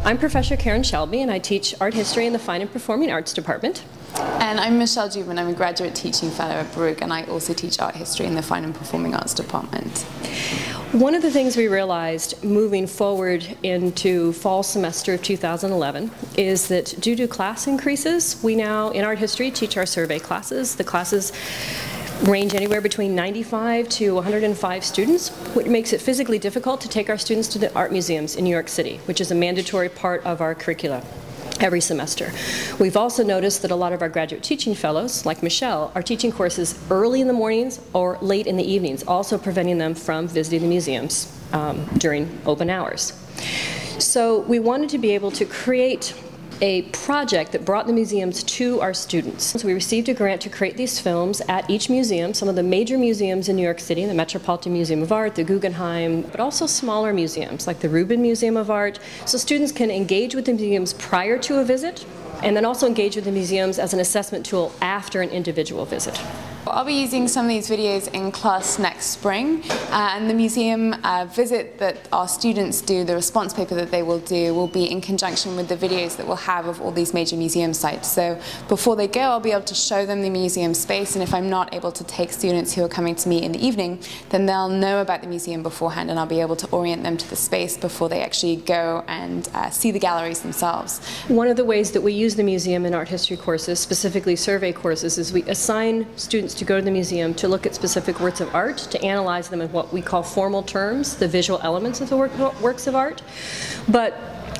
I'm Professor Karen Shelby, and I teach art history in the Fine and Performing Arts Department. And I'm Michele Jubin. I'm a graduate teaching fellow at Baruch, and I also teach art history in the Fine and Performing Arts Department. One of the things we realized moving forward into fall semester of 2011 is that due to class increases, we now, in art history, teach our survey classes. The classes range anywhere between 95 to 105 students, which makes it physically difficult to take our students to the art museums in New York City, which is a mandatory part of our curricula every semester. We've also noticed that a lot of our graduate teaching fellows, like Michele, are teaching courses early in the mornings or late in the evenings, also preventing them from visiting the museums during open hours. So we wanted to be able to create a project that brought the museums to our students. So we received a grant to create these films at each museum, some of the major museums in New York City, the Metropolitan Museum of Art, the Guggenheim, but also smaller museums like the Jubin Museum of Art, so students can engage with the museums prior to a visit, and then also engage with the museums as an assessment tool after an individual visit. I'll be using some of these videos in class next spring, and the museum visit that our students do, the response paper that they will do, will be in conjunction with the videos that we'll have of all these major museum sites. So before they go, I'll be able to show them the museum space, and if I'm not able to take students who are coming to me in the evening, then they'll know about the museum beforehand, and I'll be able to orient them to the space before they actually go and see the galleries themselves. One of the ways that we use the museum in art history courses, specifically survey courses, is we assign students to go to the museum to look at specific works of art, to analyze them in what we call formal terms, the visual elements of the works of art. But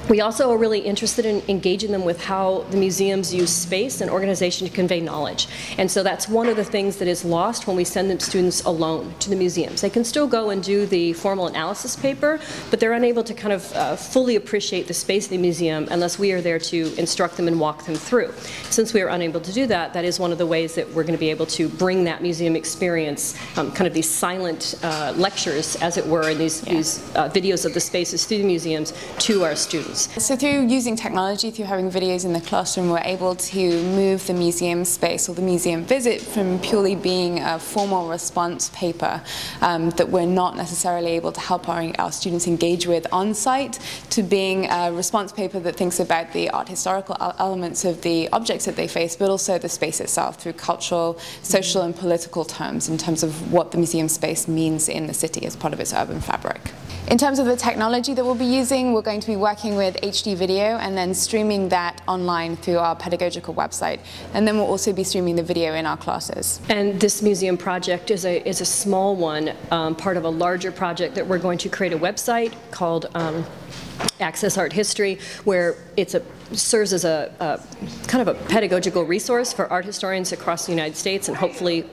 we also are really interested in engaging them with how the museums use space and organization to convey knowledge. And so that's one of the things that is lost when we send the students alone to the museums. They can still go and do the formal analysis paper, but they're unable to kind of fully appreciate the space of the museum unless we are there to instruct them and walk them through. Since we are unable to do that, that is one of the ways that we're going to be able to bring that museum experience, kind of these silent lectures, as it were, and these videos of the spaces through the museums to our students. So through using technology, through having videos in the classroom, we're able to move the museum space or the museum visit from purely being a formal response paper that we're not necessarily able to help our students engage with on site, to being a response paper that thinks about the art historical elements of the objects that they face, but also the space itself through cultural, social and political terms in terms of what the museum space means in the city as part of its urban fabric. In terms of the technology that we'll be using, we're going to be working with HD video and then streaming that online through our pedagogical website. And then we'll also be streaming the video in our classes. And this museum project is a small one, part of a larger project that we're going to create a website called Access Art History, where it serves as a kind of a pedagogical resource for art historians across the United States, and hopefully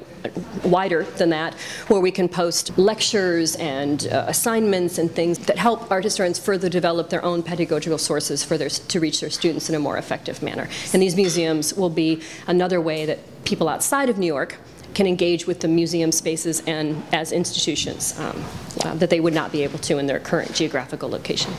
wider than that, where we can post lectures and assignments and things that help art historians further develop their own pedagogical sources to reach their students in a more effective manner. And these museums will be another way that people outside of New York can engage with the museum spaces and as institutions that they would not be able to in their current geographical location.